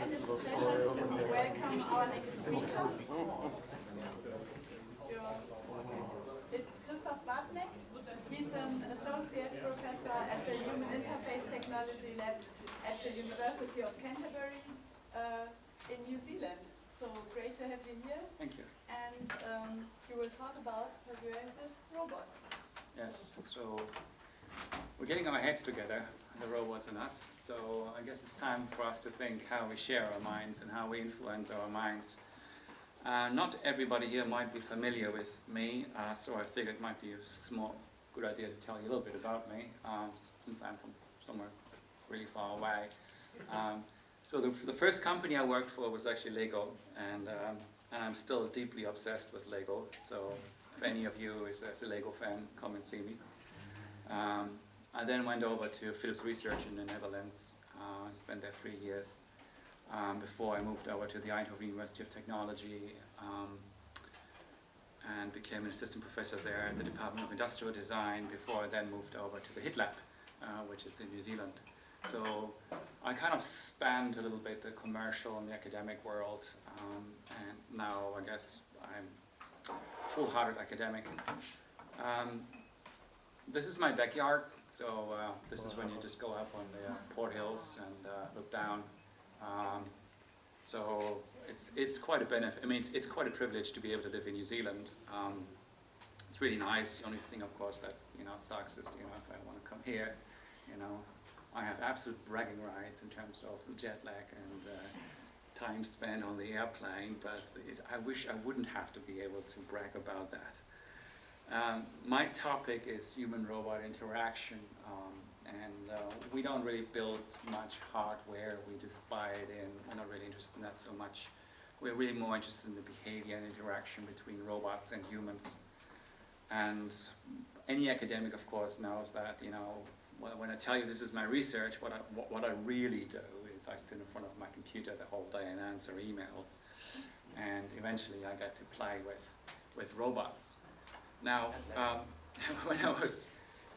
again, it's a pleasure to welcome our next speaker. It's Christoph Bartneck. He's an associate professor at the Human Interface Technology Lab at the University of Canterbury in New Zealand. So great to have you here. Thank you. And you will talk about persuasive robots. Yes, so we're getting our heads together, the robots and us. So I guess it's time for us to think how we share our minds and how we influence our minds. Not everybody here might be familiar with me, so I figured it might be a good idea to tell you a little bit about me, since I'm from somewhere really far away. So the first company I worked for was actually Lego, and I'm still deeply obsessed with Lego. So if any of you is a Lego fan, come and see me. I then went over to Philips Research in the Netherlands. I spent there 3 years before I moved over to the Eindhoven University of Technology and became an assistant professor there in the Department of Industrial Design before I then moved over to the HIT Lab, which is in New Zealand. So I kind of spanned a little bit the commercial and the academic world, and now I guess I'm a full-hearted academic. This is my backyard, so this is when you just go up on the Port Hills and look down. So it's quite a benefit. I mean, it's quite a privilege to be able to live in New Zealand. It's really nice. The only thing, of course, that sucks is if I want to come here, I have absolute bragging rights in terms of jet lag and time spent on the airplane. But I wish I wouldn't have to be able to brag about that. My topic is human-robot interaction. And we don't really build much hardware, we just buy it in. We're not really interested in that so much. We're really more interested in the behavior and interaction between robots and humans. And any academic, of course, knows that, when I tell you this is my research, what I really do is I sit in front of my computer the whole day and answer emails. And eventually I get to play with robots. Now, when I was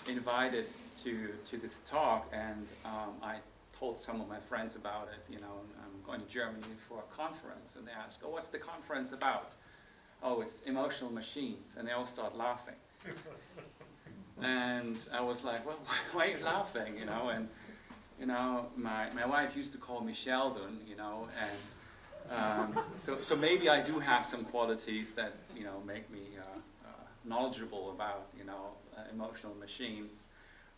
invited to this talk, and I told some of my friends about it, I'm going to Germany for a conference, and they asked, oh, what's the conference about? Oh, it's emotional machines, and they all start laughing. And I was like, well, why are you laughing, and my wife used to call me Sheldon, and so maybe I do have some qualities that, make me knowledgeable about, emotional machines.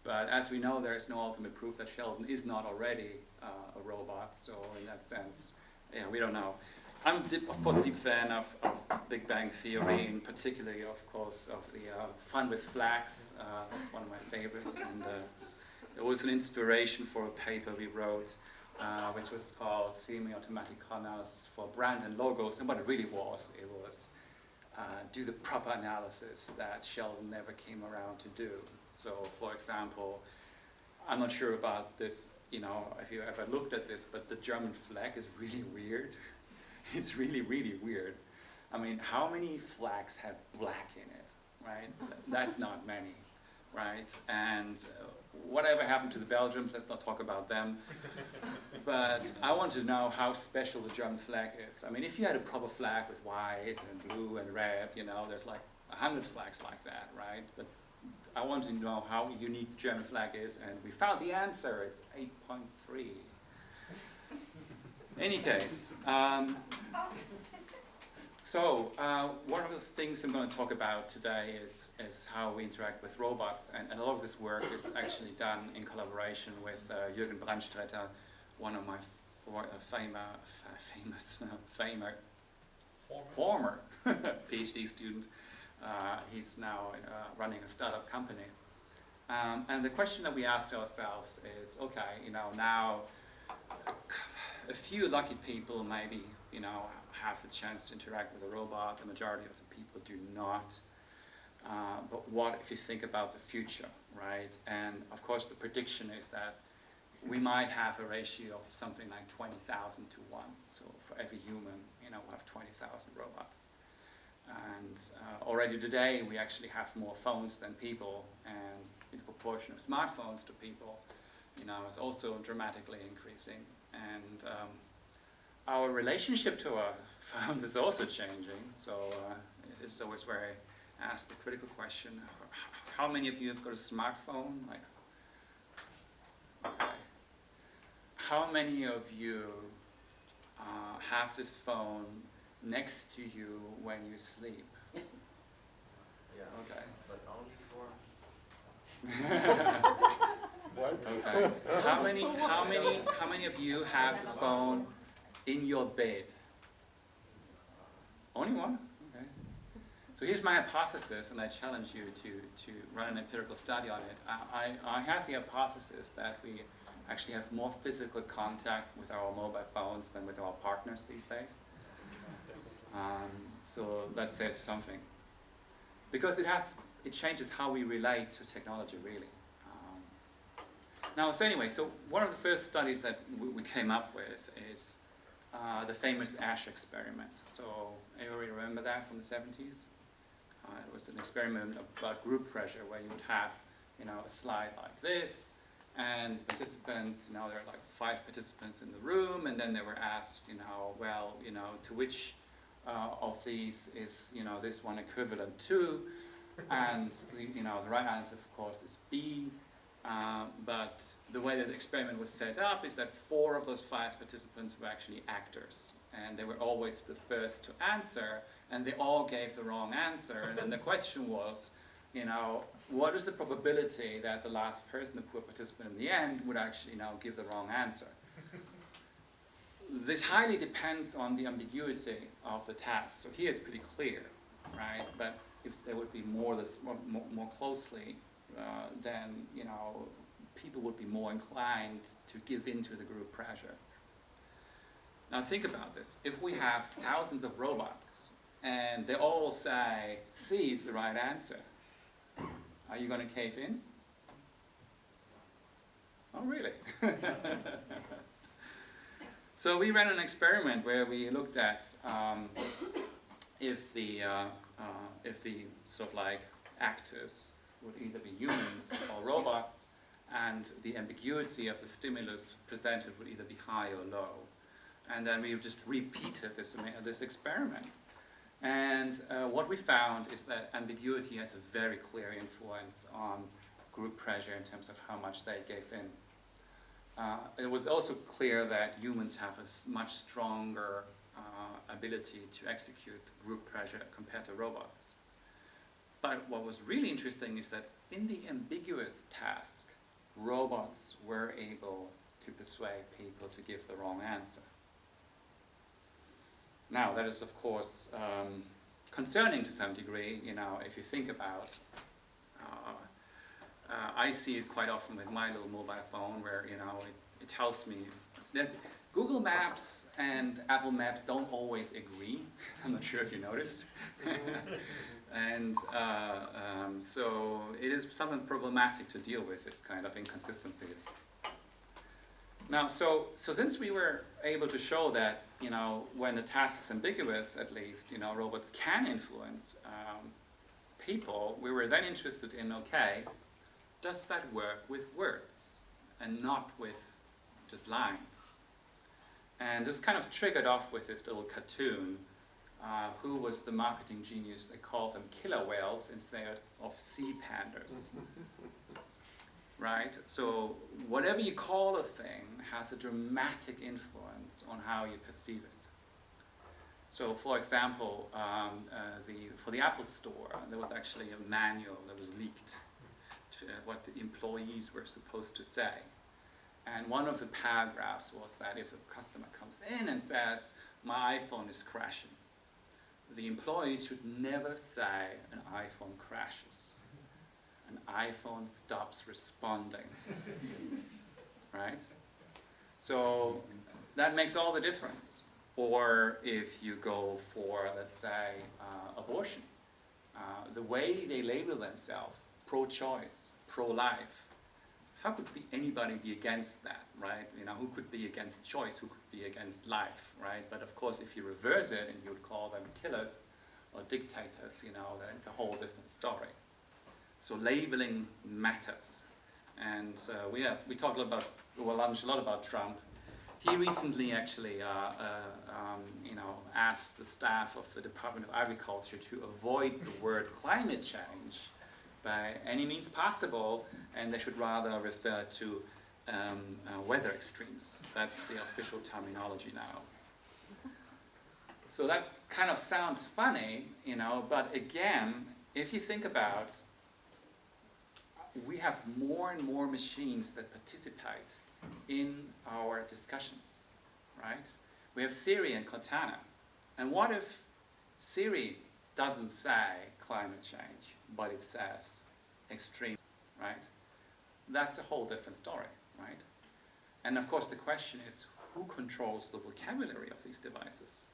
But as we know, there is no ultimate proof that Sheldon is not already a robot, so in that sense, we don't know. I'm, of course, a deep fan of Big Bang Theory, and particularly, of course, of the Fun with Flags. That's one of my favorites, and it was an inspiration for a paper we wrote, which was called Semi-Automatic Analysis for Brand and Logos, and what it really was, it was do the proper analysis that Sheldon never came around to do. So, for example, I'm not sure about this, if you ever looked at this, but the German flag is really weird. It's really, really weird. I mean, how many flags have black in it, right? That's not many, right? And whatever happened to the Belgians, let's not talk about them. But I want to know how special the German flag is. I mean, if you had a proper flag with white and blue and red, there's like 100 flags like that, right? But I want to know how unique the German flag is, and we found the answer. It's 8.3. In any case, so one of the things I'm going to talk about today is how we interact with robots, and a lot of this work is actually done in collaboration with Jürgen Brandstätter, one of my former PhD student. He's now running a startup company. And the question that we asked ourselves is, okay, now a few lucky people maybe, have the chance to interact with a robot. The majority of the people do not. But what if you think about the future, right? And of course the prediction is that we might have a ratio of something like 20,000 to 1. So for every human, we'll have 20,000 robots. And already today we actually have more phones than people, and the proportion of smartphones to people, is also dramatically increasing. And our relationship to our phones is also changing. So this is always where I ask the critical question: how many of you have got a smartphone? Like, okay. How many of you have this phone next to you when you sleep? Yeah. Okay. But only for. What? Okay. How many of you have the phone in your bed? Only one? Okay. So here's my hypothesis, and I challenge you to run an empirical study on it. I have the hypothesis that we actually have more physical contact with our mobile phones than with our partners these days. So that says something. Because it changes how we relate to technology, really. So anyway, so one of the first studies that we came up with is the famous Ash experiment. So anybody remember that from the 70s? It was an experiment about group pressure where you would have, a slide like this, and participant, there are like 5 participants in the room, and then they were asked, to which of these is, this one equivalent to, and the right answer, of course, is B. But the way that the experiment was set up is that 4 of those 5 participants were actually actors, and they were always the first to answer, and they all gave the wrong answer. And then the question was, what is the probability that the last person, the poor participant in the end, would actually give the wrong answer? This highly depends on the ambiguity of the task. So here it's pretty clear, right? But if there would be more closely, then people would be more inclined to give in to the group pressure. Now think about this. If we have thousands of robots and they all say C is the right answer, are you going to cave in? Oh, really? So we ran an experiment where we looked at if the sort of like actors would either be humans or robots, and the ambiguity of the stimulus presented would either be high or low. And then we just repeated this experiment. And what we found is that ambiguity has a very clear influence on group pressure in terms of how much they gave in. It was also clear that humans have a much stronger ability to execute group pressure compared to robots. But what was really interesting is that in the ambiguous task, robots were able to persuade people to give the wrong answer. Now, that is, of course, concerning to some degree, if you think about. I see it quite often with my little mobile phone where, it tells me. Google Maps and Apple Maps don't always agree. I'm not sure if you noticed. And so it is something problematic to deal with, this kind of inconsistencies. Now, so since we were able to show that, when the task is ambiguous, at least, robots can influence people, we were then interested in, okay, does that work with words and not with just lines? And it was kind of triggered off with this little cartoon. Who was the marketing genius? They called them killer whales instead of sea pandas. Right? So whatever you call a thing has a dramatic influence on how you perceive it. So for example, for the Apple Store, there was actually a manual that was leaked to what the employees were supposed to say. And one of the paragraphs was that if a customer comes in and says, my iPhone is crashing, the employees should never say an iPhone crashes. An iPhone stops responding. Right? So that makes all the difference. Or if you go for, let's say, abortion, the way they label themselves, pro-choice, pro-life, how could anybody be against that, right? Who could be against choice? Who could be against life, right? But of course, if you reverse it and you would call them killers or dictators, then it's a whole different story. So labeling matters. And we talked a lot about Trump. he recently actually asked the staff of the Department of Agriculture to avoid the word climate change by any means possible, and they should rather refer to weather extremes. That's the official terminology now. So that kind of sounds funny, but again, if you think about, we have more and more machines that participate in our discussions, right? We have Siri and Cortana. And what if Siri doesn't say climate change, but it says extreme, right? That's a whole different story, right? And of course the question is, who controls the vocabulary of these devices?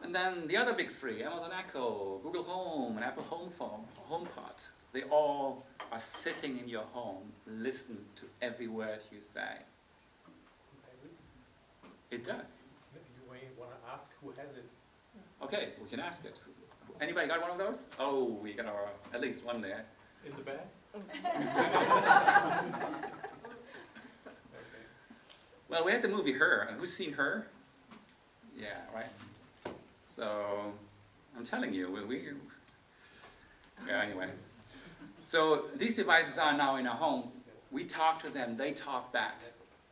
And then the other big three, Amazon Echo, Google Home, and Apple HomePod, they all are sitting in your home, listen to every word you say. Who has it? It does. You may want to ask who has it. Okay, we can ask it. Anybody got one of those? Oh, we got at least one there. In the bag? Well, we had the movie Her. Who's seen Her? Yeah, right. So, I'm telling you, yeah, anyway. So, these devices are now in our home. We talk to them, they talk back.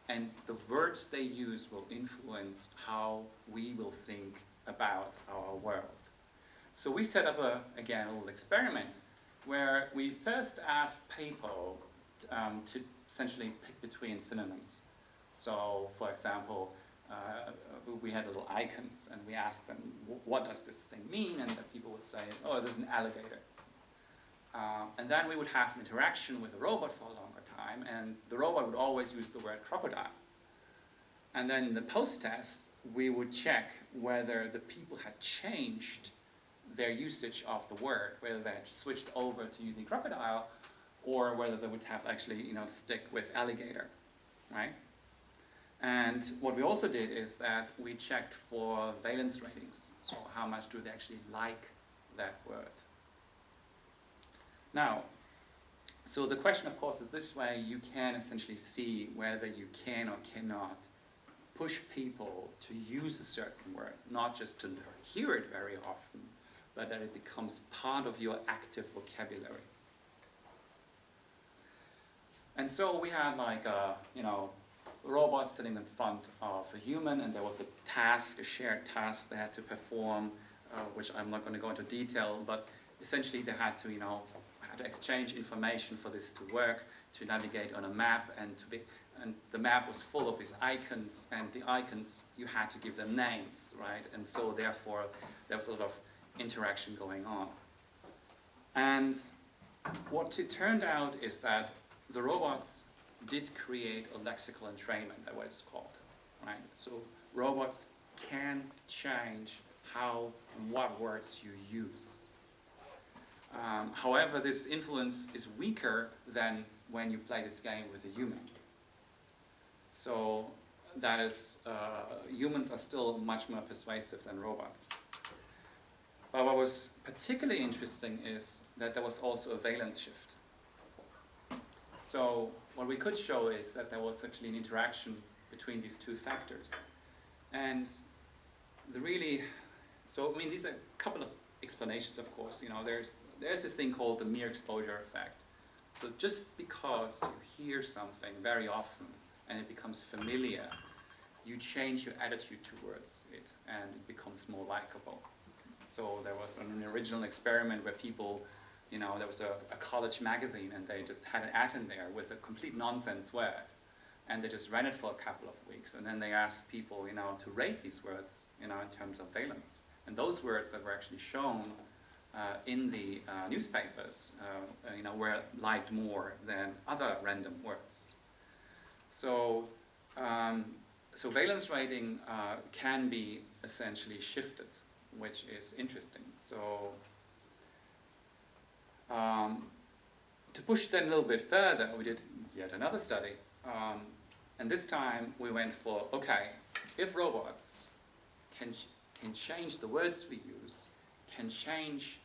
And the words they use will influence how we will think about our world. So we set up, again, a little experiment where we first asked people to essentially pick between synonyms. So, for example, we had little icons, and we asked them, what does this thing mean? And the people would say, oh, there's an alligator. And then we would have an interaction with the robot for a longer time, and the robot would always use the word crocodile. And then in the post-test, we would check whether the people had changed their usage of the word, whether they had switched over to using crocodile, or whether they would have actually, stick with alligator, right? And what we also did is that we checked for valence ratings. So how much do they actually like that word? Now, so the question, of course, is this way you can essentially see whether you can or cannot push people to use a certain word, not just to hear it very often, but that it becomes part of your active vocabulary. And so we had robots sitting in front of a human, and there was a task, a shared task they had to perform, which I'm not going to go into detail, but essentially they had to, had to exchange information for this to work, to navigate on a map, and the map was full of these icons, and the icons, you had to give them names, right? And so therefore, there was a lot of interaction going on. And what it turned out is that the robots did create a lexical entrainment, that's what it's called, right? So robots can change how and what words you use. However, this influence is weaker than when you play this game with a human. So that is, humans are still much more persuasive than robots. But what was particularly interesting is that there was also a valence shift. So what we could show is that there was actually an interaction between these two factors. And these are a couple of explanations, of course. There's this thing called the mere exposure effect. So just because you hear something very often and it becomes familiar, you change your attitude towards it and it becomes more likable. So there was an original experiment where people, there was a college magazine and they just had an ad in there with a complete nonsense word. And they just ran it for a couple of weeks. And then they asked people, to rate these words, in terms of valence. And those words that were actually shown in the newspapers, were liked more than other random words. So, so valence rating can be essentially shifted, which is interesting. So, to push that a little bit further, we did yet another study. And this time we went for, okay, if robots can change the words we use, can change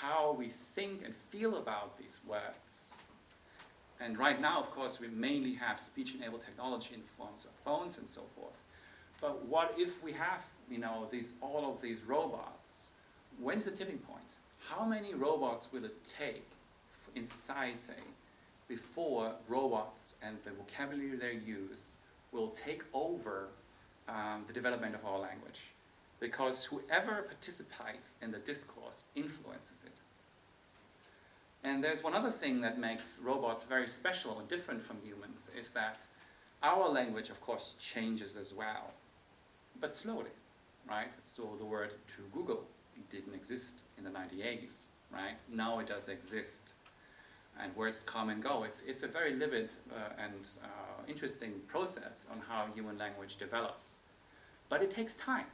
how we think and feel about these words, And right now, of course, we mainly have speech-enabled technology in the forms of phones and so forth. But what if we have, all of these robots? When's the tipping point? How many robots will it take in society before robots and the vocabulary they use will take over the development of our language? Because whoever participates in the discourse influences it. And there's one other thing that makes robots very special and different from humans, is that our language, of course, changes as well, but slowly, right? So the word to Google didn't exist in the 1980s, right? Now it does exist, and words come and go. It's a very vivid and interesting process on how human language develops. But it takes time.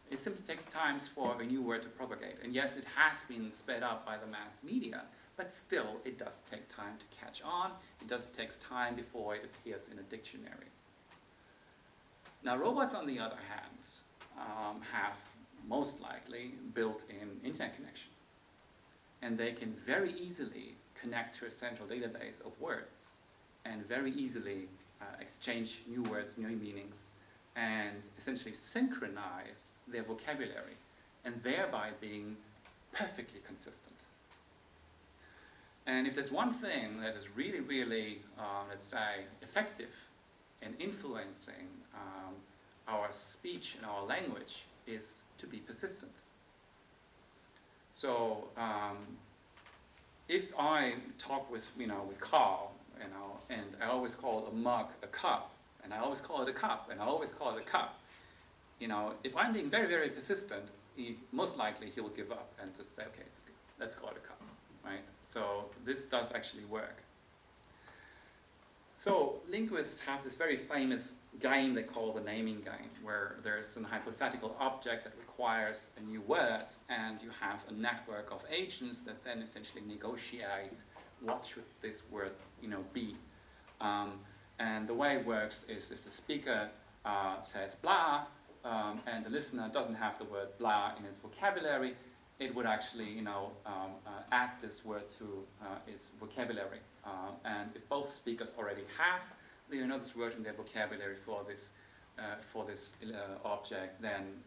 It simply takes time for a new word to propagate. And yes, it has been sped up by the mass media, but still, it does take time to catch on. It does take time before it appears in a dictionary. Now, robots, on the other hand, have most likely built-in internet connection. And they can very easily connect to a central database of words and very easily exchange new words, new meanings, and essentially synchronize their vocabulary, and thereby being perfectly consistent. And if there's one thing that is really, really, let's say, effective in influencing our speech and our language, is to be persistent. So if I talk with Carl, and I always call a mug a cup, and I always call it a cup, and I always call it a cup, if I'm being very, very persistent, most likely he will give up and just say, okay, let's call it a cup, right? So this does actually work. So linguists have this very famous game they call the naming game, where there's a hypothetical object that requires a new word, and you have a network of agents that then essentially negotiate what should this word be. And the way it works is if the speaker says blah, and the listener doesn't have the word blah in its vocabulary, it would actually add this word to its vocabulary. And if both speakers already have this word in their vocabulary for this object, then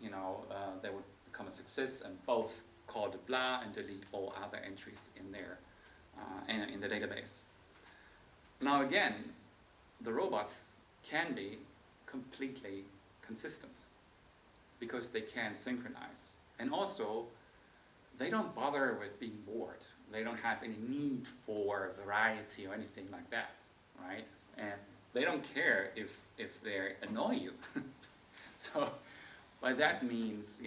they would become a success, and both call it blah and delete all other entries in their in the database. Now again, the robots can be completely consistent because they can synchronize, and also they don't bother with being bored. They don't have any need for variety or anything like that, right? And they don't care if they annoy you. So by that means,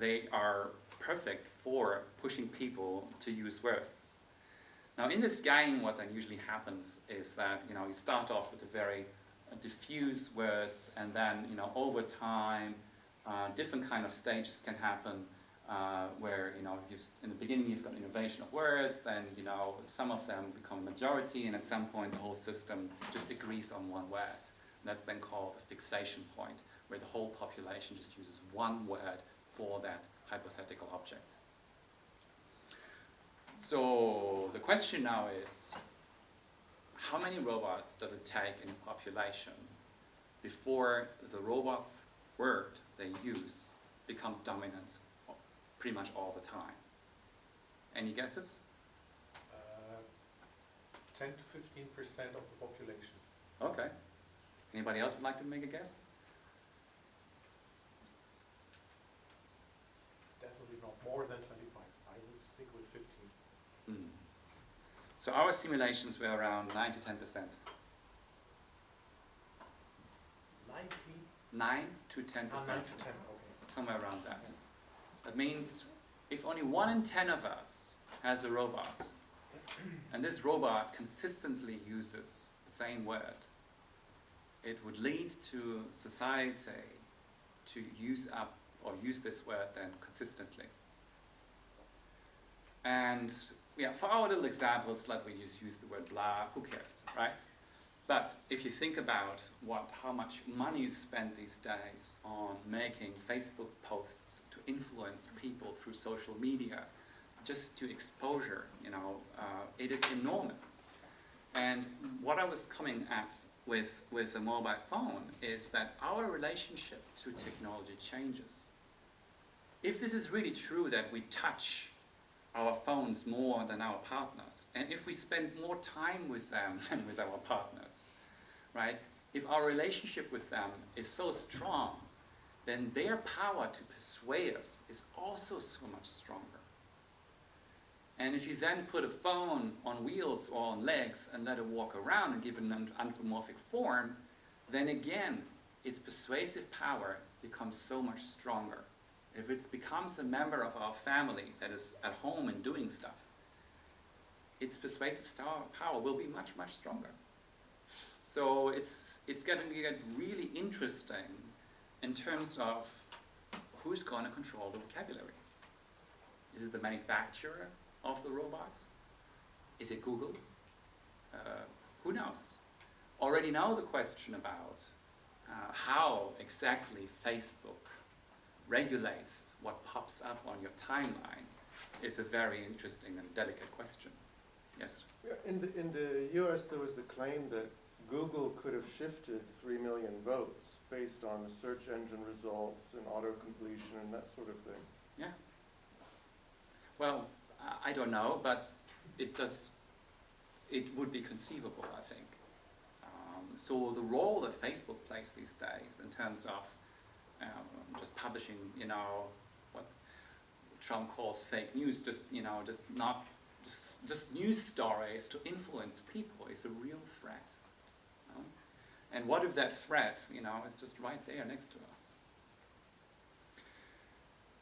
they are perfect for pushing people to use words. Now in this game, what then usually happens is that, you start off with a very diffuse words, and then, over time, different kind of stages can happen. Where in the beginning you've got innovation of words, then some of them become majority, and at some point the whole system just agrees on one word. That's then called a fixation point, where the whole population just uses one word for that hypothetical object. So the question now is, how many robots does it take in a population before the robot's word they use becomes dominant pretty much all the time? Any guesses? 10 to 15% of the population. Okay. Anybody else would like to make a guess? Definitely not more than 25. I would stick with 15. So our simulations were around 9 to 10%. 90? 9 to 10%. 9 to 10, okay. Somewhere around that. That means if only 1 in 10 of us has a robot, and this robot consistently uses the same word, it would lead to society to use this word then consistently. And yeah, for our little examples, let me just use the word blah, who cares, right? But if you think about how much money is spent these days on making Facebook posts to influence people through social media, just to exposure, it is enormous. And what I was coming at with the mobile phone is that our relationship to technology changes. If this is really true that we touch our phones more than our partners, and if we spend more time with them than with our partners, right? If our relationship with them is so strong, then their power to persuade us is also so much stronger. And if you then put a phone on wheels or on legs and let it walk around and give it an anthropomorphic form, then again, its persuasive power becomes so much stronger. If it becomes a member of our family that is at home and doing stuff, its persuasive power will be much, much stronger. So it's going to get really interesting in terms of who's going to control the vocabulary. Is it the manufacturer of the robots? Is it Google? Who knows? Already know the question about how exactly Facebook regulates what pops up on your timeline is a very interesting and delicate question. Yes? Yeah, in the US, there was the claim that Google could have shifted 3 million votes based on the search engine results and auto-completion and that sort of thing. Yeah. Well, I don't know, but it would be conceivable, I think. So the role that Facebook plays these days in terms of just publishing, what Trump calls fake news, just news stories to influence people is a real threat. And what if that threat, is just right there next to us?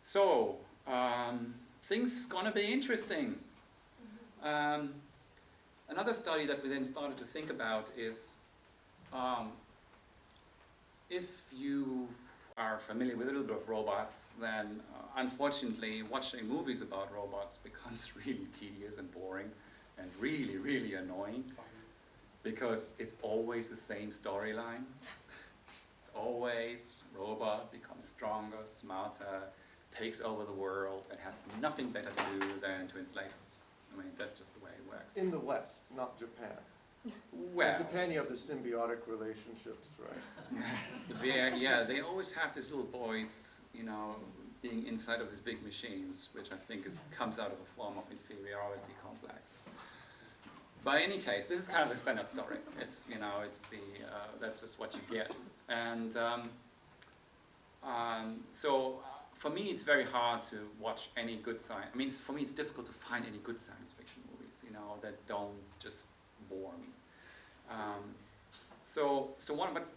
So, things is gonna be interesting. Another study that we then started to think about is if you are familiar with a little bit of robots, then unfortunately watching movies about robots becomes really tedious and boring and really, really annoying because it's always the same storyline. It's always robot becomes stronger, smarter, takes over the world, and has nothing better to do than to enslave us. I mean, that's just the way it works. In the West, not Japan. Well, In Japan, you have the symbiotic relationships, right? they always have these little boys, being inside of these big machines, which I think comes out of a form of inferiority complex. But in any case, this is kind of the standard story. It's, that's just what you get. And so for me, it's very hard to watch any good science. I mean, for me, it's difficult to find any good science fiction movies, that don't just bore me.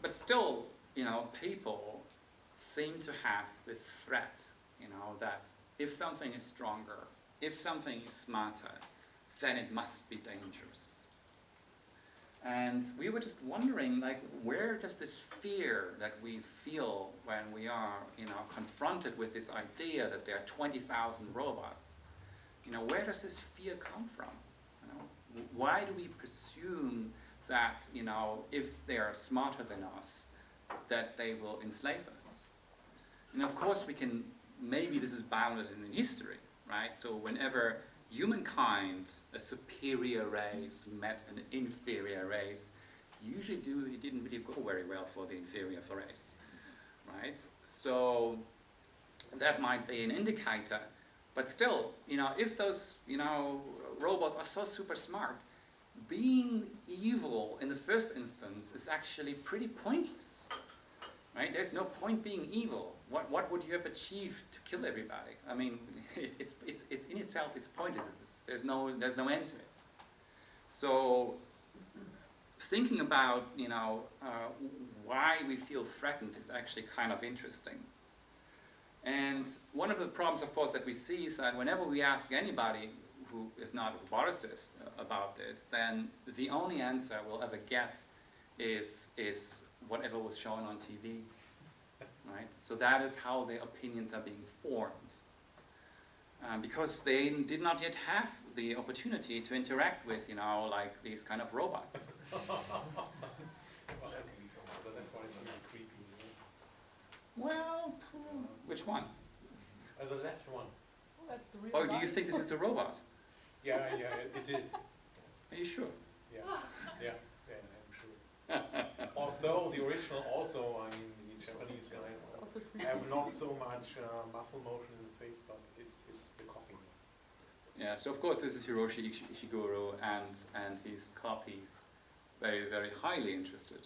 But still, people seem to have this threat, that if something is stronger, if something is smarter, then it must be dangerous. And we were just wondering, where does this fear that we feel when we are, confronted with this idea that there are 20,000 robots, where does this fear come from? Why do we presume that, if they are smarter than us, that they will enslave us? And of course maybe this is bounded in history, right? So whenever humankind, a superior race, met an inferior race, usually it didn't really go very well for the inferior race, right? So that might be an indicator. But still, if those, robots are so super smart, being evil in the first instance is actually pretty pointless, right? There's no point being evil. What would you have achieved to kill everybody? I mean, it's in itself, it's pointless. There's no end to it. So, thinking about, why we feel threatened is actually kind of interesting. And one of the problems, of course, that we see is that whenever we ask anybody who is not a roboticist about this, then the only answer we'll ever get is whatever was shown on TV, right? So that is how their opinions are being formed. Because they did not yet have the opportunity to interact with, these kind of robots. Well, which one? The last one. That's the real Or do you life. think this is a robot? Yeah, it is. Are you sure? Yeah, yeah, I'm sure. Although the original also, I mean, the Japanese guys have not so much muscle motion in the face, but it's the copiness. Yeah, so of course this is Hiroshi Ishiguro and his copies, very highly interesting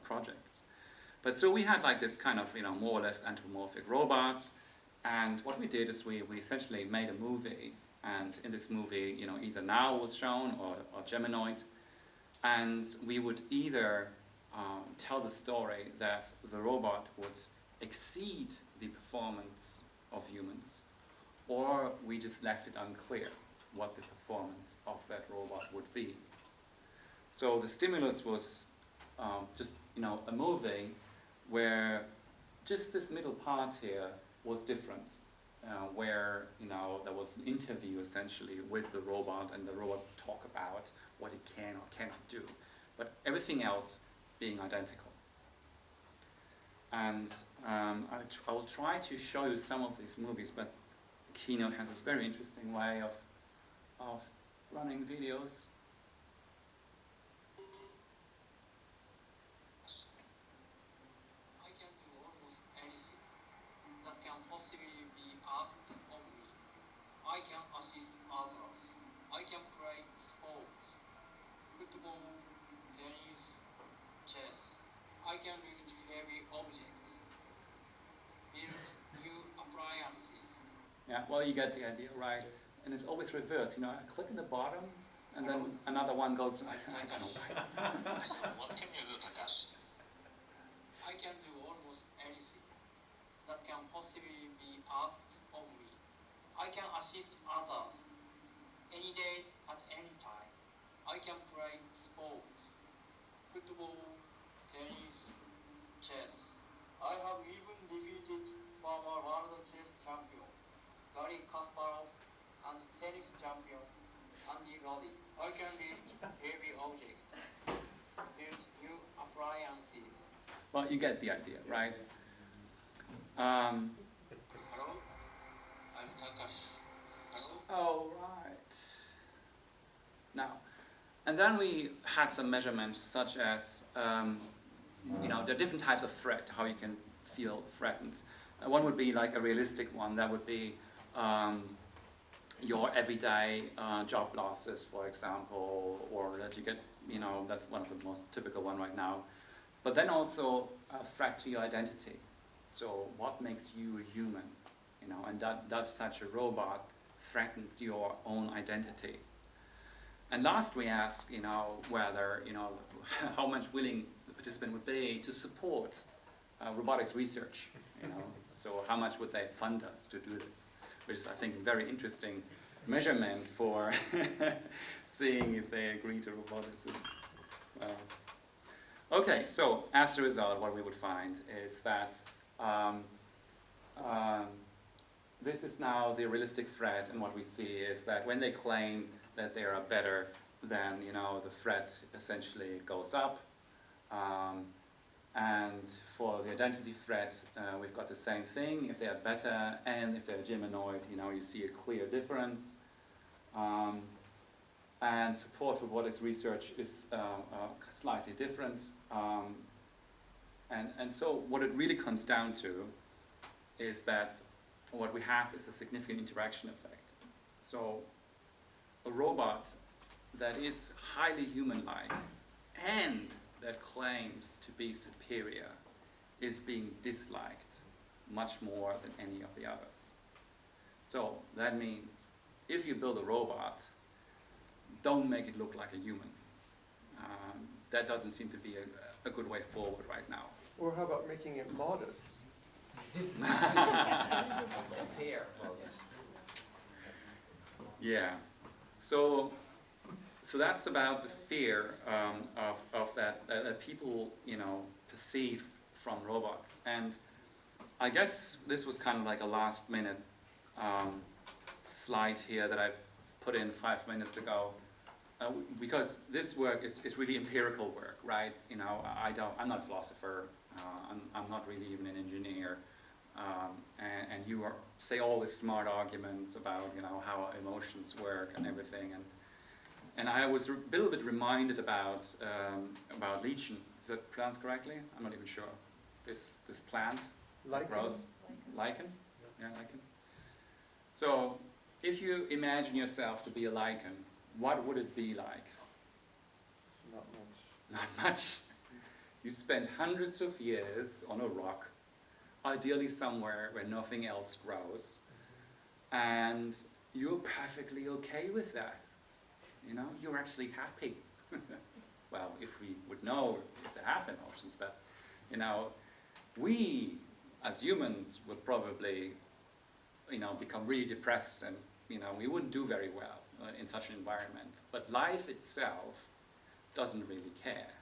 projects. But so we had like this kind of, more or less anthropomorphic robots, and what we did is we essentially made a movie, and in this movie, either Now was shown or Geminoid, and we would either tell the story that the robot would exceed the performance of humans, or we just left it unclear what the performance of that robot would be. So the stimulus was just a movie where just this middle part here was different, where there was an interview essentially with the robot, and the robot would talk about what it can or cannot do, but everything else being identical. And I will try to show you some of these movies, but Keynote has this very interesting way of running videos. I can do almost anything that can possibly be asked of me. I can assist others. I can play sports, football, tennis, chess. I can lift heavy objects, build new appliances. Yeah, well, you get the idea, right? And it's always reversed. I click in the bottom, and then another one goes. I don't know why. What can you do, Takashi? I can do almost anything that can possibly be asked of me. I can assist others any day at any time. I can play sports, football, tennis, chess. I have even defeated former world chess champion Garry Kasparov and tennis champion Andy Roddick. I can lift heavy objects, build new appliances. Well, you get the idea, right? Hello, I'm Takashi. Hello. Oh, right. Now, and then we had some measurements such as, there are different types of threat, how you can feel threatened. One would be like a realistic one, that would be your everyday job losses, for example, or that you get, that's one of the most typical one right now. But then also a threat to your identity. So what makes you a human? And does such a robot threatens your own identity? And last we asked, whether, how much willing the participant would be to support robotics research, So how much would they fund us to do this? Which is, I think, a very interesting measurement for seeing if they agree to robotics. Okay, so as a result, what we would find is that this is now the realistic threat, and what we see is that when they claim that they are better, then the threat essentially goes up. And for the identity threat, we've got the same thing. If they are better and if they're Geminoid, you see a clear difference. And support for robotics research is slightly different. And so what it really comes down to is that what we have is a significant interaction effect. So a robot that is highly human-like and that claims to be superior is being disliked much more than any of the others. So that means if you build a robot, don't make it look like a human. That doesn't seem to be a good way forward right now. Or how about making it modest? Fair. Yeah. So that's about the fear of that people perceive from robots. And I guess this was kind of like a last minute slide here that I put in 5 minutes ago. Because this work is really empirical work, right? I'm not a philosopher. I'm not really even an engineer. And you say all these smart arguments about how emotions work and everything. And I was a little bit reminded about lichen. Is that pronounced correctly? I'm not even sure. This plant Lichen? grows. Lichen? Yeah, lichen. So if you imagine yourself to be a lichen, what would it be like? Not much. Not much. You spend hundreds of years on a rock, ideally somewhere where nothing else grows, and you're perfectly okay with that. You know, you're actually happy. Well, if we would know if they have emotions, but, you know, we as humans would probably, you know, become really depressed, and, you know, we wouldn't do very well in such an environment. But life itself doesn't really care.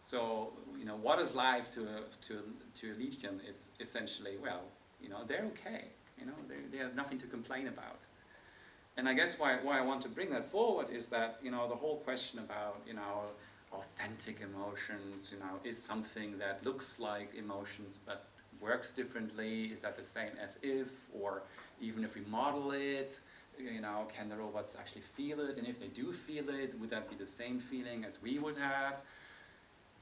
So, you know, what is life to a lichen is essentially, well, you know, they're okay. You know, they have nothing to complain about. And I guess why I want to bring that forward is that, you know, the whole question about, you know, authentic emotions, you know, is something that looks like emotions but works differently. Is that the same as if, or even if we model it, you know, can the robots actually feel it? And if they do feel it, would that be the same feeling as we would have?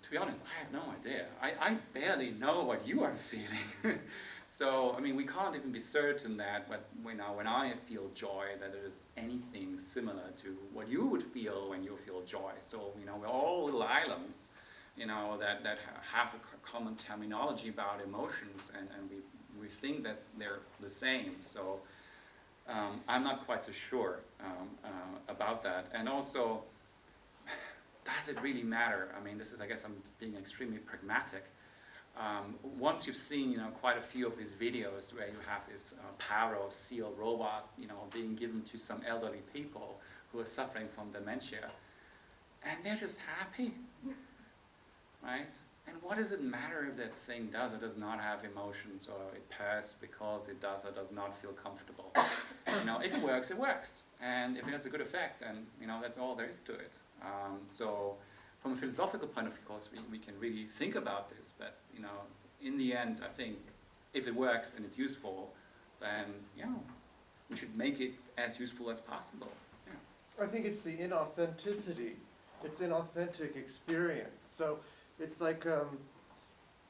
To be honest, I have no idea. I barely know what you are feeling. So, I mean, we can't even be certain that when I feel joy, that it is anything similar to what you would feel when you feel joy. So, you know, we're all little islands, you know, that have a common terminology about emotions, and we think that they're the same. So, I'm not quite so sure about that. And also, does it really matter? I mean, I guess I'm being extremely pragmatic. Once you've seen, you know, quite a few of these videos where you have this Paro seal robot, you know, being given to some elderly people who are suffering from dementia, and they're just happy, right? And what does it matter if that thing does or does not have emotions, or it purrs because it does or does not feel comfortable? You know, if it works, it works, and if it has a good effect, then, you know, that's all there is to it. So, from a philosophical point of view, of course, we can really think about this, but, you know, in the end, I think if it works and it's useful, then, you know, we should make it as useful as possible. Yeah. I think it's the inauthenticity. It's inauthentic experience. So it's like,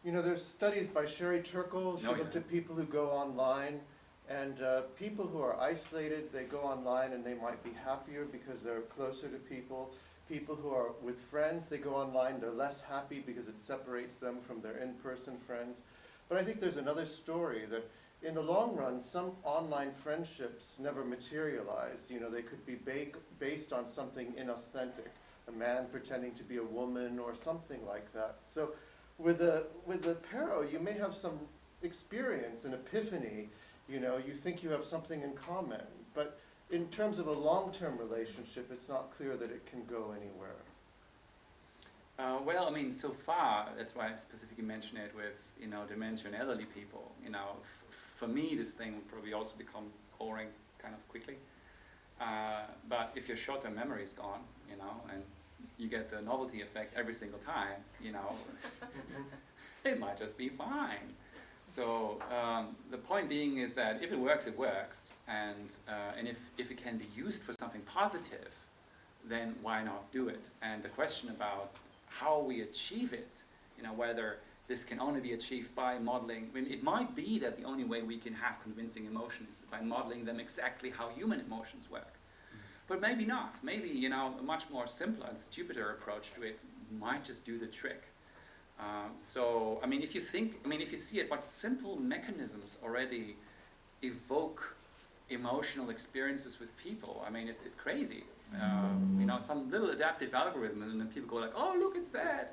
you know, there's studies by Sherry Turkle. She looked at people who go online, and people who are isolated, they go online and they might be happier because they're closer to people. People who are with friends, they go online, they're less happy because it separates them from their in-person friends. But I think there's another story that in the long run, some online friendships never materialized. You know, they could be based on something inauthentic, a man pretending to be a woman or something like that. So with the Paro, you may have some experience, an epiphany, you know, you think you have something in common, but in terms of a long-term relationship, it's not clear that it can go anywhere. Well, I mean, so far, that's why I specifically mentioned it with, you know, dementia and elderly people. You know, for me, this thing would probably also become boring kind of quickly. But if your short-term memory is gone, you know, and you get the novelty effect every single time, you know, it might just be fine. So the point being is that if it works, it works, and if it can be used for something positive, then why not do it? And the question about how we achieve it, you know, whether this can only be achieved by modeling, I mean, it might be that the only way we can have convincing emotions is by modeling them exactly how human emotions work. But maybe not. Maybe, you know, a much more simpler and stupider approach to it might just do the trick. So, I mean, if you see it, what simple mechanisms already evoke emotional experiences with people. I mean, it's crazy. You know, some little adaptive algorithm, and then people go like, oh, look, it's sad.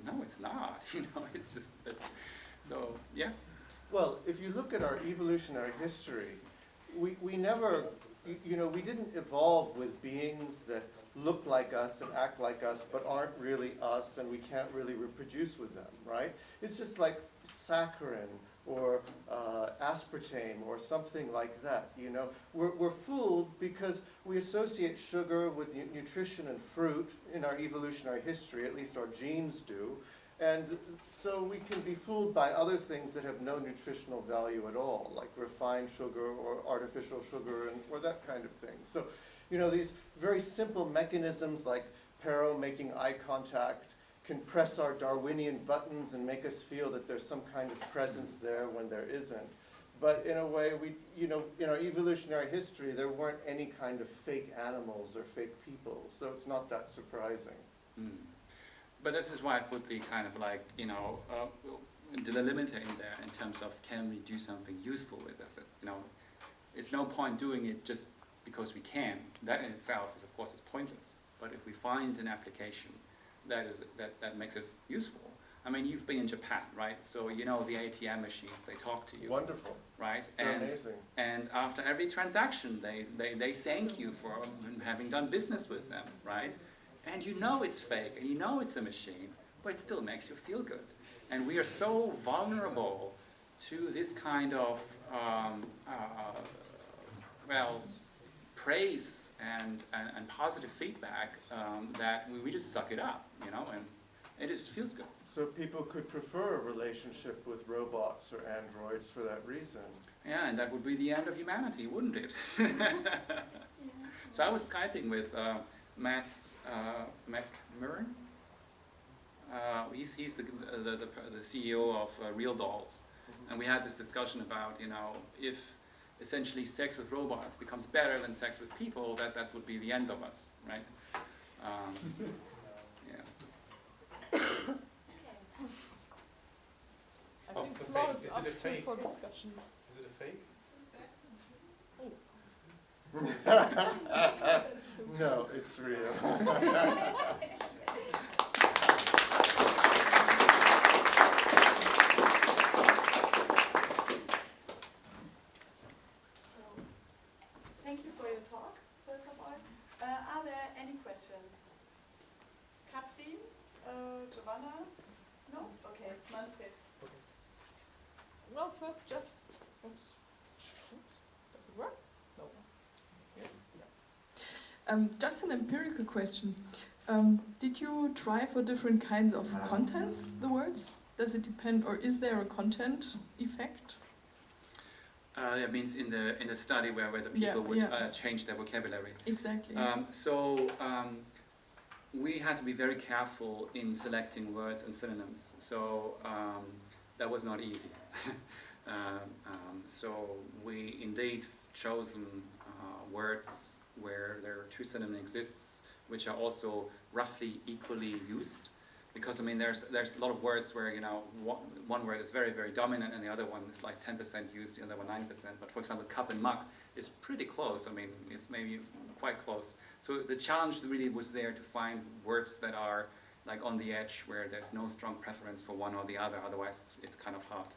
No, it's not. You know, it's just that. So, yeah. Well, if you look at our evolutionary history, we never, you know, we didn't evolve with beings that look like us and act like us, but aren't really us, and we can't really reproduce with them, right? It's just like saccharin or aspartame or something like that, you know? We're fooled because we associate sugar with nutrition and fruit in our evolutionary history, at least our genes do, and so we can be fooled by other things that have no nutritional value at all, like refined sugar or artificial sugar or that kind of thing. So You know, these very simple mechanisms like Pero making eye contact can press our Darwinian buttons and make us feel that there's some kind of presence there when there isn't. But in a way, in our evolutionary history, there weren't any kind of fake animals or fake people, so it's not that surprising. Mm. But this is why I put the kind of like, the limiter in there in terms of can we do something useful with this? It's no point doing it just because we can. That in itself is, of course, is pointless. But if we find an application that makes it useful. I mean, you've been in Japan, right? So you know the ATM machines, they talk to you. Wonderful. Right? They're amazing. And after every transaction, they thank you for having done business with them, right? And you know it's fake, and you know it's a machine, but it still makes you feel good. And we are so vulnerable to this kind of, praise and positive feedback that we just suck it up, and it just feels good. So people could prefer a relationship with robots or androids for that reason. Yeah, and that would be the end of humanity, wouldn't it? So I was Skyping with Matt McMurran. He's the CEO of Real Dolls. And we had this discussion about, if essentially sex with robots becomes better than sex with people, that would be the end of us, right? Yeah. I think the floor is up for discussion. Is it a fake? No, it's real. Thank you for your talk, first of all. Are there any questions? Katrin, Giovanna? No? Okay, Manfred. Well, first just, oops, does it work? No. Yeah. Just an empirical question. Did you try for different kinds of contents, the words? Does it depend, or is there a content effect? That means in the study where the people would change their vocabulary. Exactly. We had to be very careful in selecting words and synonyms. So that was not easy. So we indeed chosen words where there are two synonyms exists, which are also roughly equally used. Because I mean, there's a lot of words where one word is very, very dominant, and the other one is like 10% used, the other one 9%. But for example, cup and mug is pretty close. I mean, it's maybe quite close. So the challenge really was there to find words that are like on the edge, where there's no strong preference for one or the other. Otherwise, it's kind of hard.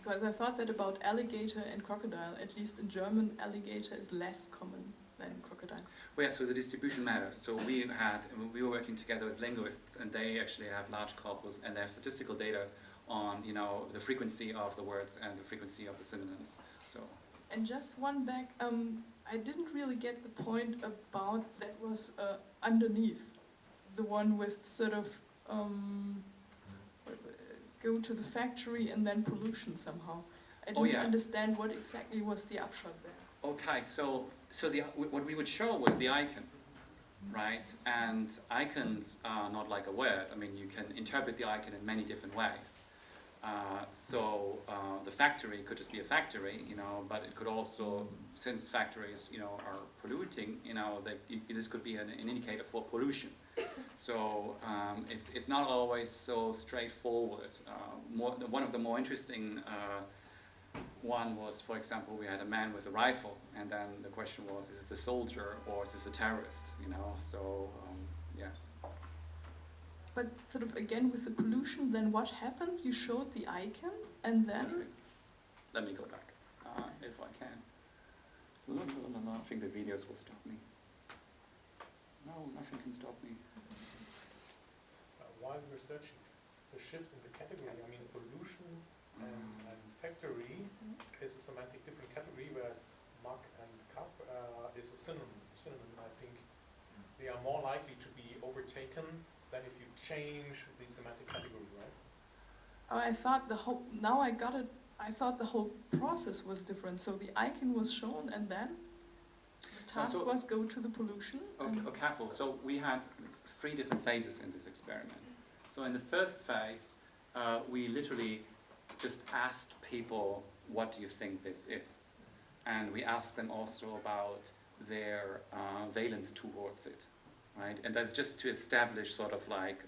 Because I thought that about alligator and crocodile. At least in German, alligator is less common than crocodile. Well, yeah, so the distribution matters. So we were working together with linguists, and they actually have large corpus, and they have statistical data on the frequency of the words and the frequency of the synonyms. So. And just one back, I didn't really get the point about that was underneath, the one with sort of go to the factory and then pollution somehow. I didn't understand what exactly was the upshot there. Okay, so what we would show was the icon, right? And icons are not like a word. I mean, you can interpret the icon in many different ways. The factory could just be a factory, but it could also, since factories, are polluting, this could be an indicator for pollution. So it's not always so straightforward. One of the more interesting one was, for example, we had a man with a rifle, and then the question was, is this a soldier or is this a terrorist? So yeah. But sort of again with the pollution, then what happened? You showed the icon, and then? Let me go back, if I can. I think the videos will stop me. No, nothing can stop me. While researching the shift in the category, I mean, pollution and factory is a semantic different category, whereas mug and cup is a synonym. I think they are more likely to be overtaken than if you change the semantic category, right? Oh, I thought now I got it, I thought the whole process was different. So the icon was shown and then? task so- was go to the pollution. Okay, careful. So we had 3 different phases in this experiment. So in the first phase, we literally just asked people, what do you think this is? And we asked them also about their valence towards it, right? And that's just to establish sort of like,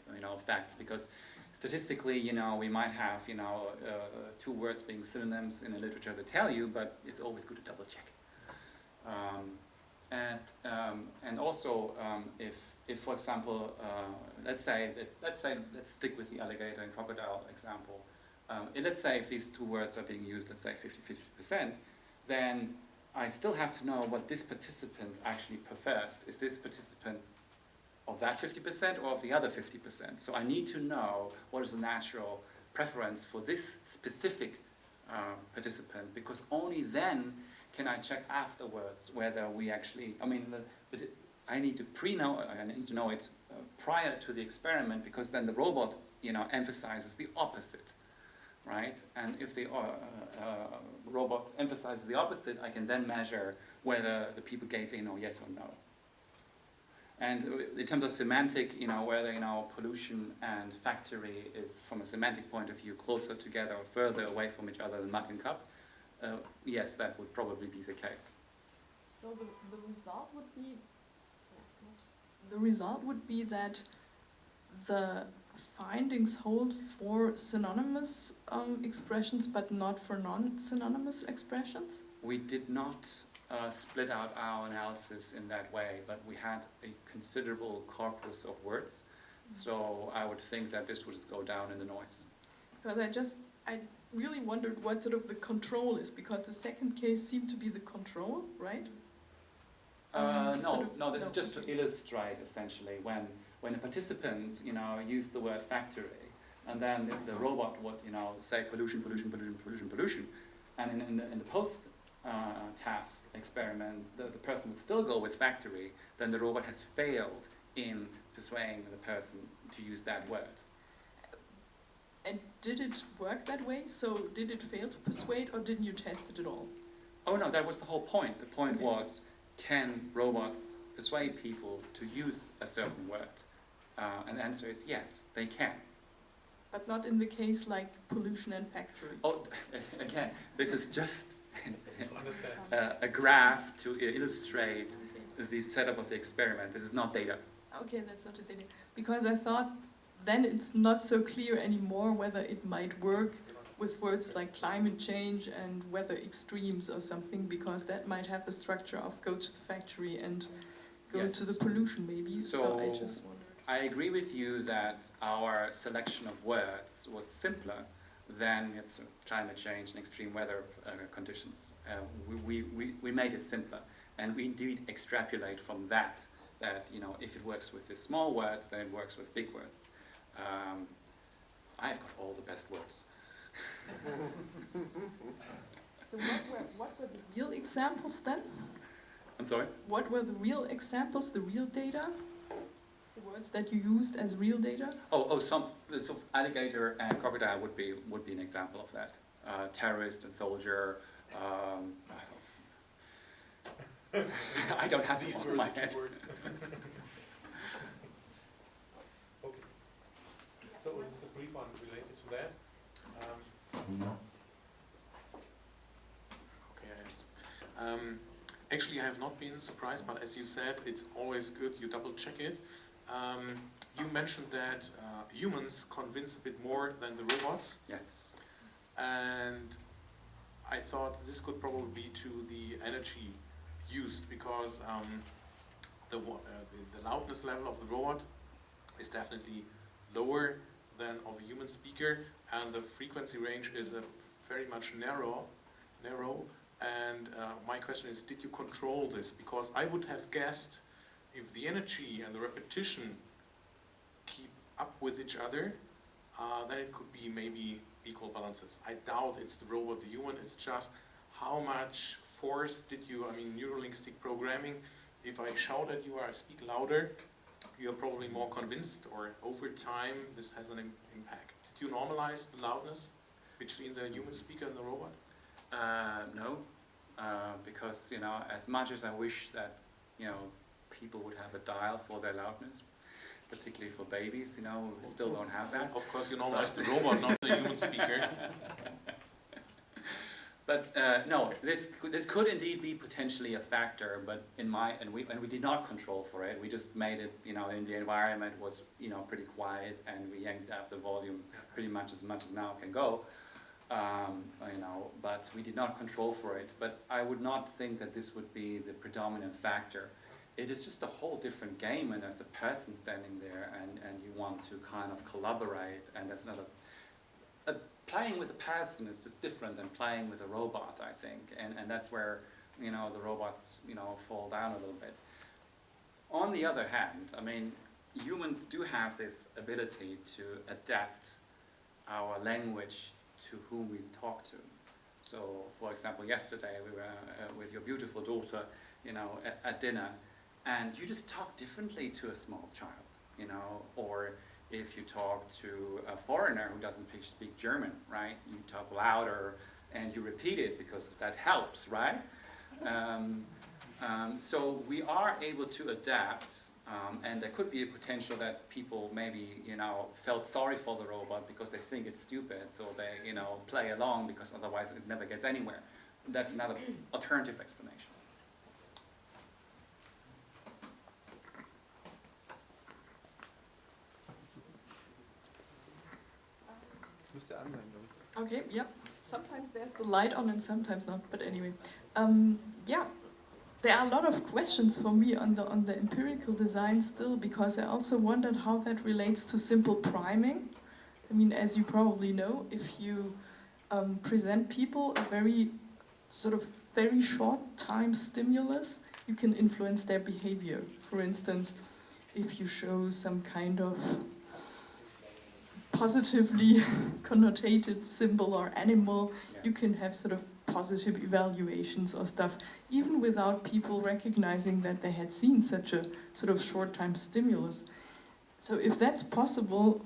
facts, because statistically, we might have, 2 words being synonyms in the literature that tell you, but it's always good to double check. And also, if for example, let's stick with the alligator and crocodile example. Let's say if these 2 words are being used, let's say 50-50%, then I still have to know what this participant actually prefers. Is this participant of that 50% or of the other 50%? So I need to know what is the natural preference for this specific participant, because only then can I check afterwards whether we actually, I need to know it prior to the experiment, because then the robot, emphasizes the opposite, right? And if the robot emphasizes the opposite, I can then measure whether the people gave yes or no. And in terms of semantic, whether pollution and factory is, from a semantic point of view, closer together or further away from each other than mug and cup, yes, that would probably be the case. So the result would be that the findings hold for synonymous expressions, but not for non-synonymous expressions? We did not split out our analysis in that way, but we had a considerable corpus of words, so I would think that this would just go down in the noise. Because I really wondered what sort of the control is, because the second case seemed to be the control, right? No, this is just to illustrate, essentially, when the participants, use the word factory, and then the robot would, say pollution, pollution, pollution, pollution, pollution, and in the post-task experiment, the person would still go with factory, then the robot has failed in persuading the person to use that word. And did it work that way? So did it fail to persuade, or didn't you test it at all? Oh no, that was the whole point. The point was, can robots persuade people to use a certain word? And the answer is yes, they can. But not in the case like pollution and factory. Oh, again, this is just a graph to illustrate the setup of the experiment. This is not data. Okay, that's not a data. Because I thought then it's not so clear anymore whether it might work with words like climate change and weather extremes or something, because that might have the structure of go to the factory and go to the pollution maybe. So I just wondered. I agree with you that our selection of words was simpler than it's climate change and extreme weather conditions. We made it simpler, and we indeed extrapolate from that if it works with the small words, then it works with big words. I've got all the best words. So what were the real examples then? I'm sorry? What were the real examples, the real data? The words that you used as real data? So alligator and crocodile would be an example of that. Terrorist and soldier. I don't have these in my head. Okay. So this is a brief one related to that. Actually, I have not been surprised, but as you said, it's always good you double check it. You mentioned that humans convince a bit more than the robots. Yes. And I thought this could probably be to the energy used, because the loudness level of the robot is definitely lower than of a human speaker, and the frequency range is very much narrow. And my question is, did you control this? Because I would have guessed if the energy and the repetition keep up with each other, then it could be maybe equal balances. I doubt it's the robot, the human. It's just how much force did you, neurolinguistic programming, if I shout at you or I speak louder, you're probably more convinced, or over time this has an impact. Did you normalize the loudness between the human speaker and the robot? No, because as much as I wish that you know, people would have a dial for their loudness, particularly for babies, you know, who still don't have that. Of course, you normalize the robot, not the human speaker. But no, this could indeed be potentially a factor, but and we did not control for it. We just made it, you know, in the environment was, you know, pretty quiet, and we yanked up the volume pretty much as now can go, you know. But we did not control for it. But I would not think that this would be the predominant factor. It is just a whole different game, and there's a person standing there, and you want to kind of collaborate, and there's another. Playing with a person is just different than playing with a robot, I think, and that's where, you know, the robots, you know, fall down a little bit. On the other hand, I mean, humans do have this ability to adapt our language to whom we talk to. So, for example, yesterday we were with your beautiful daughter, you know, at dinner, and you just talk differently to a small child, you know, or if you talk to a foreigner who doesn't speak German, right? You talk louder and you repeat it because that helps, right? So we are able to adapt, and there could be a potential that people maybe, you know, felt sorry for the robot because they think it's stupid, so they, you know, play along because otherwise it never gets anywhere. That's another alternative explanation. Okay, yep. Sometimes there's the light on and sometimes not, but anyway. Yeah, there are a lot of questions for me on the empirical design still, because I also wondered how that relates to simple priming. I mean, as you probably know, if you present people a very short time stimulus, you can influence their behavior. For instance, if you show some kind of positively connotated symbol or animal, you can have sort of positive evaluations or stuff, even without people recognizing that they had seen such a sort of short time stimulus. So if that's possible,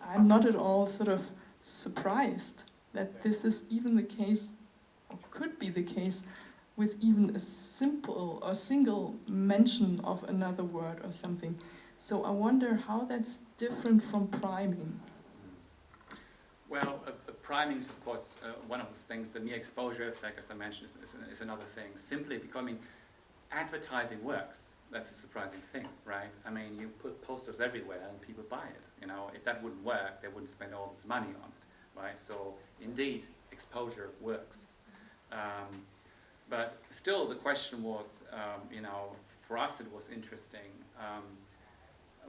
I'm not at all sort of surprised that this is even the case, or could be the case, with even a simple or single mention of another word or something. So I wonder how that's different from priming. Well, priming is, of course, one of those things. The mere exposure effect, as I mentioned, is another thing. Simply becoming, advertising works. That's a surprising thing, right? I mean, you put posters everywhere and people buy it. You know, if that wouldn't work, they wouldn't spend all this money on it, right? So, indeed, exposure works. But still, the question was, you know, for us it was interesting.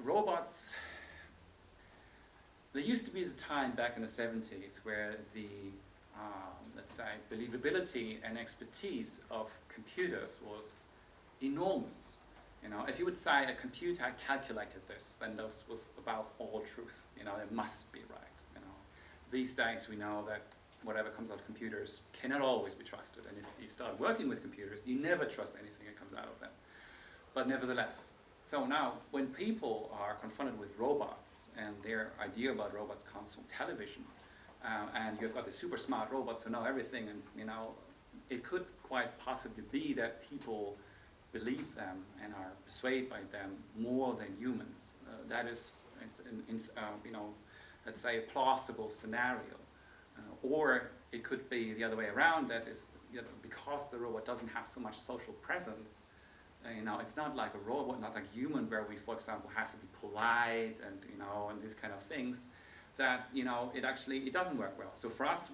Robots. There used to be a time back in the 70s where the, let's say, believability and expertise of computers was enormous. You know, if you would say a computer had calculated this, then this was about all truth. You know, it must be right. You know, these days we know that whatever comes out of computers cannot always be trusted, and if you start working with computers, you never trust anything that comes out of them. But nevertheless. So now, when people are confronted with robots, and their idea about robots comes from television, and you've got the super smart robots who know everything, and you know, it could quite possibly be that people believe them and are persuaded by them more than humans. That is, you know, let's say a plausible scenario. Or it could be the other way around. That is, you know, because the robot doesn't have so much social presence. You know, it's not like a robot, not like human, where we, for example, have to be polite and, you know, and these kind of things, that, you know, it doesn't work well. So for us,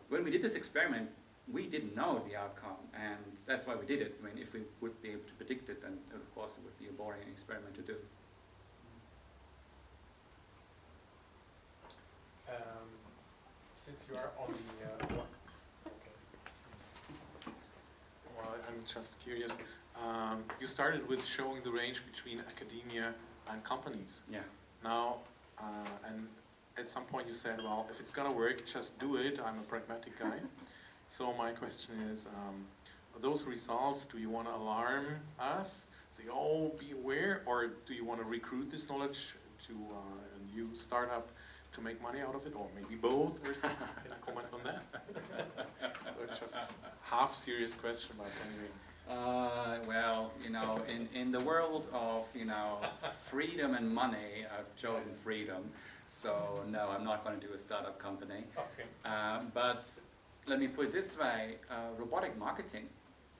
when we did this experiment, we didn't know the outcome, and that's why we did it. I mean, if we would be able to predict it, then of course it would be a boring experiment to do. Since you are on the Well, I'm just curious. You started with showing the range between academia and companies. Yeah. Now, and at some point you said, well, if it's gonna work, just do it. I'm a pragmatic guy. So my question is, those results, do you want to alarm us? Say, oh, be aware, or do you want to recruit this knowledge to a new startup to make money out of it, or maybe both, or something? Can I comment on that? So it's just a half-serious question, but anyway. Well, you know, in the world of, you know, freedom and money, I've chosen freedom. So no, I'm not going to do a startup company. Okay. But let me put it this way, robotic marketing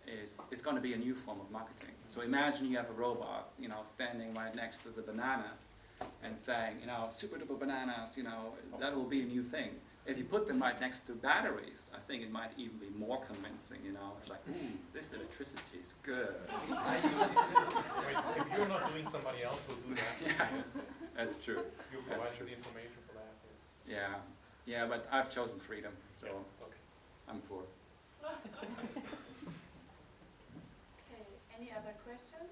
is going to be a new form of marketing. So imagine you have a robot, you know, standing right next to the bananas and saying, you know, super duper bananas, you know, that will be a new thing. If you put them right next to batteries, I think it might even be more convincing, you know. It's like, ooh, this electricity is good. I use it. Wait, if you're not doing, somebody else will do that. Yeah, that's true. You're providing the information for that. Yeah, yeah, but I've chosen freedom, so Okay. I'm poor. Okay, any other questions?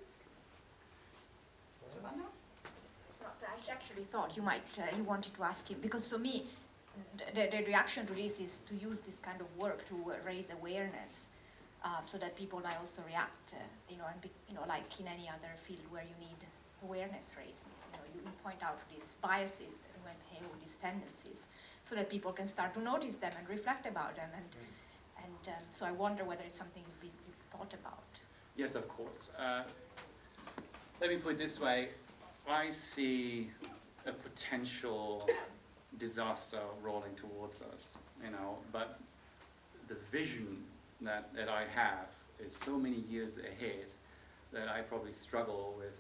Giovanna? It's not, I actually thought you might, you wanted to ask him, because to me, the reaction to this is to use this kind of work to raise awareness, so that people might also react, you know, and be, you know, like in any other field where you need awareness raised, you know, you point out these biases that we have, these tendencies, so that people can start to notice them and reflect about them, and so I wonder whether it's something you've thought about. Yes, of course. Let me put it this way. I see a potential disaster rolling towards us, you know, but the vision that I have is so many years ahead that I probably struggle with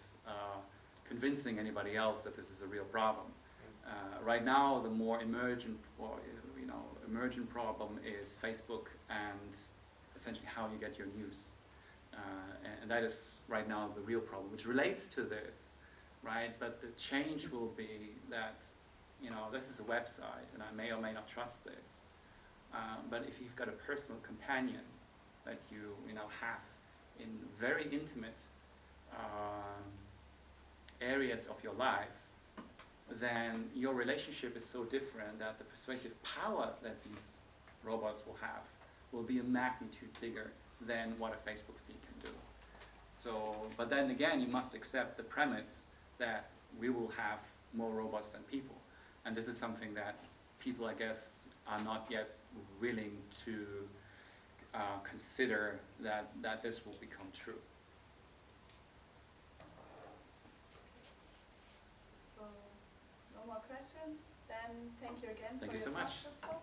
convincing anybody else that this is a real problem. Right now, the more emergent problem is Facebook and essentially how you get your news. And that is right now the real problem, which relates to this, right? But the change will be that, you know, this is a website, and I may or may not trust this. But if you've got a personal companion that you know, have in very intimate areas of your life, then your relationship is so different that the persuasive power that these robots will have will be a magnitude bigger than what a Facebook feed can do. So, but then again, you must accept the premise that we will have more robots than people. And this is something that people, I guess, are not yet willing to consider that this will become true. So, no more questions? Then thank you again Thank for you your so talk, much. Christoph.